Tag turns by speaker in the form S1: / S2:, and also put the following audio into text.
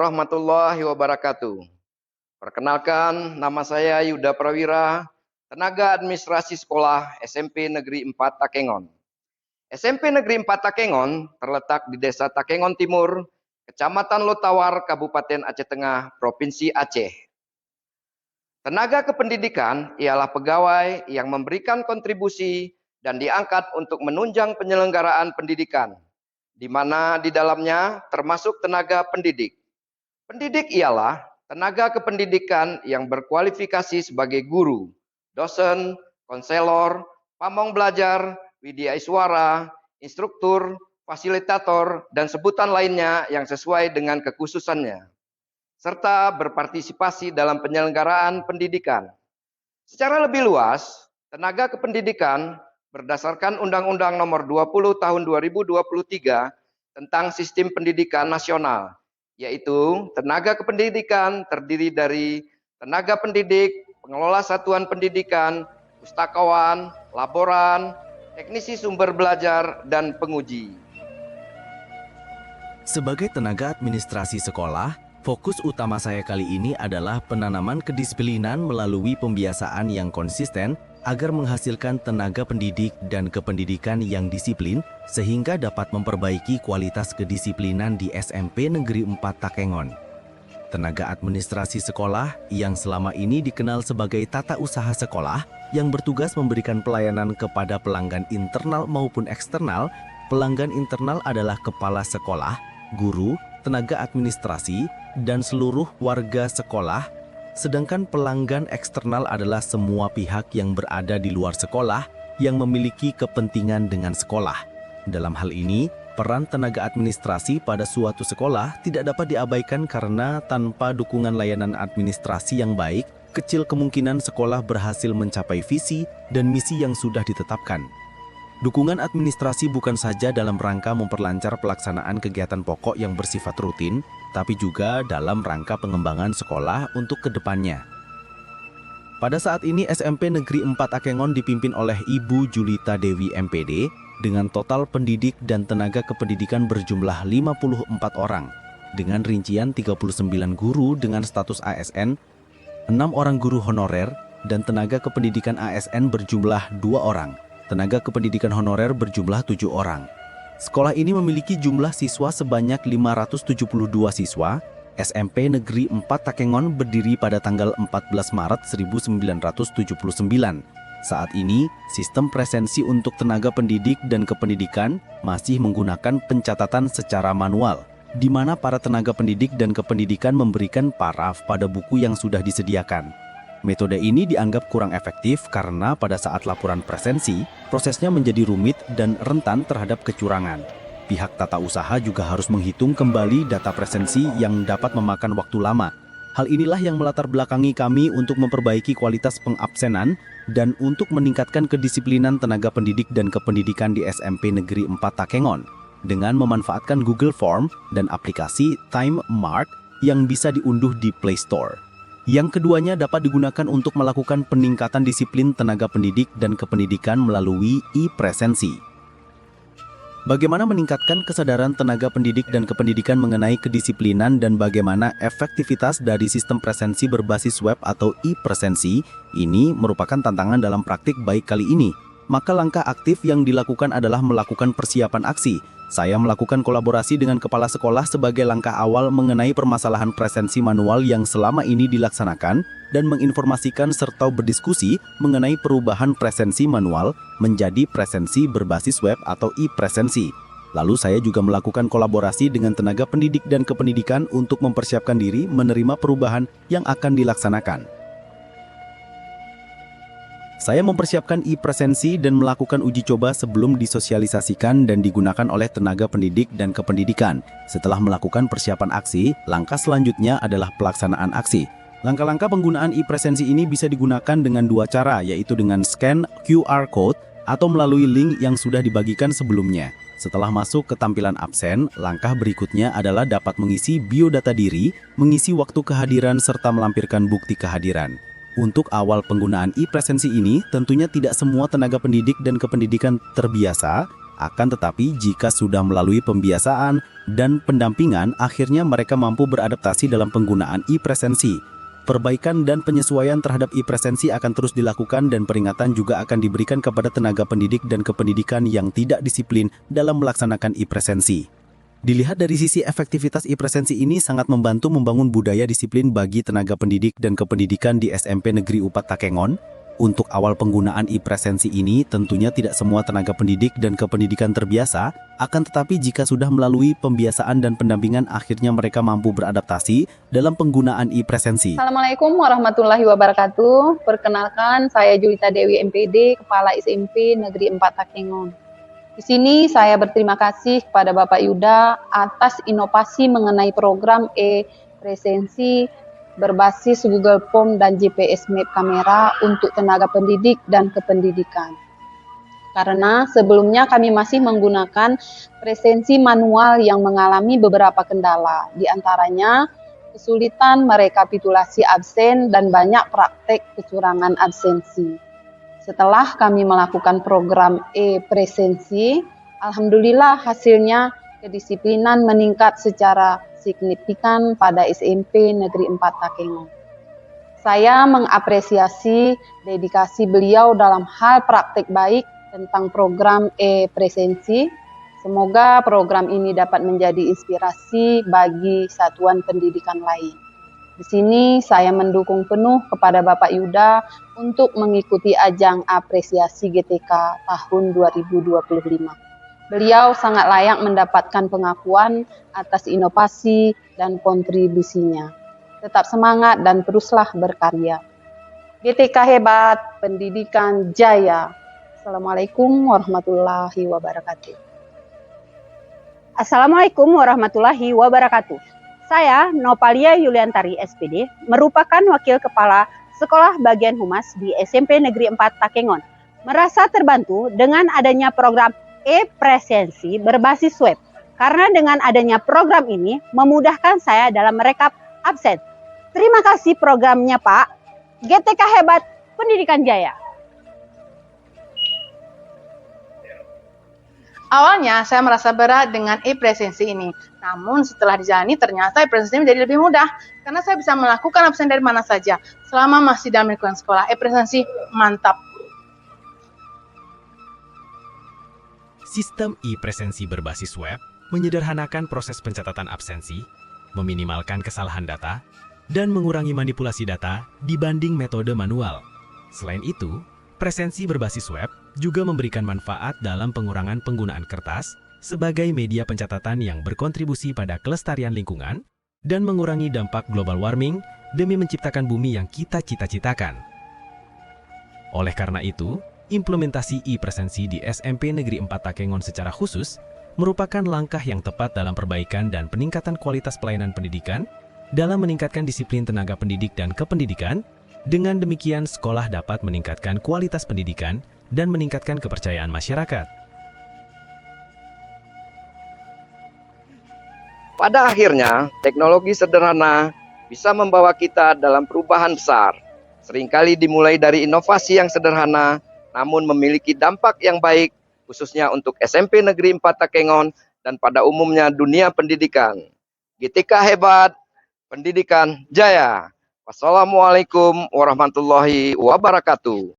S1: warahmatullahi wabarakatuh. Perkenalkan, nama saya Yuda Prawira, tenaga administrasi sekolah SMP Negeri 4 Takengon. SMP Negeri 4 Takengon terletak di Desa Takengon Timur, Kecamatan Lotawar, Kabupaten Aceh Tengah, Provinsi Aceh. Tenaga kependidikan ialah pegawai yang memberikan kontribusi dan diangkat untuk menunjang penyelenggaraan pendidikan, di mana di dalamnya termasuk tenaga pendidik. Pendidik ialah tenaga kependidikan yang berkualifikasi sebagai guru, dosen, konselor, pamong belajar, widya iswara, instruktur, fasilitator, dan sebutan lainnya yang sesuai dengan kekhususannya, serta berpartisipasi dalam penyelenggaraan pendidikan. Secara lebih luas, tenaga kependidikan berdasarkan Undang-Undang Nomor 20 Tahun 2023 tentang Sistem Pendidikan Nasional, yaitu tenaga kependidikan terdiri dari tenaga pendidik, pengelola satuan pendidikan, pustakawan, laboran, teknisi sumber belajar, dan penguji.
S2: Sebagai tenaga administrasi sekolah, fokus utama saya kali ini adalah penanaman kedisiplinan melalui pembiasaan yang konsisten agar menghasilkan tenaga pendidik dan kependidikan yang disiplin sehingga dapat memperbaiki kualitas kedisiplinan di SMP Negeri 4 Takengon. Tenaga administrasi sekolah yang selama ini dikenal sebagai tata usaha sekolah yang bertugas memberikan pelayanan kepada pelanggan internal maupun eksternal. Pelanggan internal adalah kepala sekolah, guru, tenaga administrasi, dan seluruh warga sekolah. Sedangkan pelanggan eksternal adalah semua pihak yang berada di luar sekolah yang memiliki kepentingan dengan sekolah. Dalam hal ini, peran tenaga administrasi pada suatu sekolah tidak dapat diabaikan karena tanpa dukungan layanan administrasi yang baik, kecil kemungkinan sekolah berhasil mencapai visi dan misi yang sudah ditetapkan. Dukungan administrasi bukan saja dalam rangka memperlancar pelaksanaan kegiatan pokok yang bersifat rutin, tapi juga dalam rangka pengembangan sekolah untuk kedepannya. Pada saat ini SMP Negeri 4 Takengon dipimpin oleh Ibu Julita Dewi MPD dengan total pendidik dan tenaga kependidikan berjumlah 54 orang, dengan rincian 39 guru dengan status ASN, 6 orang guru honorer, dan tenaga kependidikan ASN berjumlah 2 orang. Tenaga kependidikan honorer berjumlah 7 orang. Sekolah ini memiliki jumlah siswa sebanyak 572 siswa. SMP Negeri 4 Takengon berdiri pada tanggal 14 Maret 1979. Saat ini, sistem presensi untuk tenaga pendidik dan kependidikan masih menggunakan pencatatan secara manual, di mana para tenaga pendidik dan kependidikan memberikan paraf pada buku yang sudah disediakan. Metode ini dianggap kurang efektif karena pada saat laporan presensi, prosesnya menjadi rumit dan rentan terhadap kecurangan. Pihak tata usaha juga harus menghitung kembali data presensi yang dapat memakan waktu lama. Hal inilah yang melatar belakangi kami untuk memperbaiki kualitas pengabsenan dan untuk meningkatkan kedisiplinan tenaga pendidik dan kependidikan di SMP Negeri 4 Takengon dengan memanfaatkan Google Form dan aplikasi Time Mark yang bisa diunduh di Play Store. Yang keduanya dapat digunakan untuk melakukan peningkatan disiplin tenaga pendidik dan kependidikan melalui e-presensi. Bagaimana meningkatkan kesadaran tenaga pendidik dan kependidikan mengenai kedisiplinan dan bagaimana efektivitas dari sistem presensi berbasis web atau e-presensi ini merupakan tantangan dalam praktik baik kali ini. Maka langkah aktif yang dilakukan adalah melakukan persiapan aksi. Saya melakukan kolaborasi dengan kepala sekolah sebagai langkah awal mengenai permasalahan presensi manual yang selama ini dilaksanakan dan menginformasikan serta berdiskusi mengenai perubahan presensi manual menjadi presensi berbasis web atau e-presensi. Lalu saya juga melakukan kolaborasi dengan tenaga pendidik dan kependidikan untuk mempersiapkan diri menerima perubahan yang akan dilaksanakan. Saya mempersiapkan e-presensi dan melakukan uji coba sebelum disosialisasikan dan digunakan oleh tenaga pendidik dan kependidikan. Setelah melakukan persiapan aksi, langkah selanjutnya adalah pelaksanaan aksi. Langkah-langkah penggunaan e-presensi ini bisa digunakan dengan dua cara, yaitu dengan scan QR Code atau melalui link yang sudah dibagikan sebelumnya. Setelah masuk ke tampilan absen, langkah berikutnya adalah dapat mengisi biodata diri, mengisi waktu kehadiran, serta melampirkan bukti kehadiran. Untuk awal penggunaan e-presensi ini, tentunya tidak semua tenaga pendidik dan kependidikan terbiasa Akan tetapi jika sudah melalui pembiasaan dan pendampingan, akhirnya mereka mampu beradaptasi dalam penggunaan e-presensi. Perbaikan dan penyesuaian terhadap e-presensi akan terus dilakukan dan peringatan juga akan diberikan kepada tenaga pendidik dan kependidikan yang tidak disiplin dalam melaksanakan e-presensi. Dilihat dari sisi efektivitas e-presensi ini sangat membantu membangun budaya disiplin bagi tenaga pendidik dan kependidikan di SMP Negeri 4 Takengon. Untuk awal penggunaan e-presensi ini tentunya tidak semua tenaga pendidik dan kependidikan terbiasa, akan tetapi jika sudah melalui pembiasaan dan pendampingan akhirnya mereka mampu beradaptasi dalam penggunaan e-presensi.
S3: Assalamualaikum warahmatullahi wabarakatuh. Perkenalkan, saya Julita Dewi MPD, Kepala SMP Negeri 4 Takengon. Di sini saya berterima kasih kepada Bapak Yuda atas inovasi mengenai program e-presensi berbasis Google Form dan GPS Map kamera untuk tenaga pendidik dan kependidikan. Karena sebelumnya kami masih menggunakan presensi manual yang mengalami beberapa kendala, di antaranya kesulitan merekapitulasi absen dan banyak praktek kecurangan absensi. Setelah kami melakukan program e-presensi, alhamdulillah hasilnya kedisiplinan meningkat secara signifikan pada SMP Negeri 4 Takengon. Saya mengapresiasi dedikasi beliau dalam hal praktek baik tentang program e-presensi. Semoga program ini dapat menjadi inspirasi bagi satuan pendidikan lain. Di sini saya mendukung penuh kepada Bapak Yuda untuk mengikuti ajang apresiasi GTK tahun 2025. Beliau sangat layak mendapatkan pengakuan atas inovasi dan kontribusinya. Tetap semangat dan teruslah berkarya. GTK hebat, pendidikan jaya. Assalamualaikum warahmatullahi wabarakatuh.
S4: Assalamualaikum warahmatullahi wabarakatuh. Saya Nopalia Yuliantari SPD, merupakan Wakil Kepala Sekolah Bagian Humas di SMP Negeri 4 Takengon. Merasa terbantu dengan adanya program e-presensi berbasis web. Karena dengan adanya program ini memudahkan saya dalam merekap absen. Terima kasih programnya Pak. GTK hebat, pendidikan jaya.
S3: Awalnya saya merasa berat dengan e-presensi ini. Namun setelah dijalani ternyata e-presensi menjadi lebih mudah. Karena saya bisa melakukan absen dari mana saja. Selama masih dalam lingkungan sekolah, e-presensi mantap.
S5: Sistem e-presensi berbasis web menyederhanakan proses pencatatan absensi, meminimalkan kesalahan data, dan mengurangi manipulasi data dibanding metode manual. Selain itu, presensi berbasis web juga memberikan manfaat dalam pengurangan penggunaan kertas sebagai media pencatatan yang berkontribusi pada kelestarian lingkungan dan mengurangi dampak global warming demi menciptakan bumi yang kita cita-citakan. Oleh karena itu, implementasi e-presensi di SMP Negeri 4 Takengon secara khusus merupakan langkah yang tepat dalam perbaikan dan peningkatan kualitas pelayanan pendidikan dalam meningkatkan disiplin tenaga pendidik dan kependidikan. Dengan demikian, sekolah dapat meningkatkan kualitas pendidikan dan meningkatkan kepercayaan masyarakat.
S1: Pada akhirnya, teknologi sederhana bisa membawa kita dalam perubahan besar. Seringkali dimulai dari inovasi yang sederhana, namun memiliki dampak yang baik, khususnya untuk SMP Negeri 4 Takengon dan pada umumnya dunia pendidikan. GTK hebat, pendidikan jaya. Wassalamualaikum warahmatullahi wabarakatuh.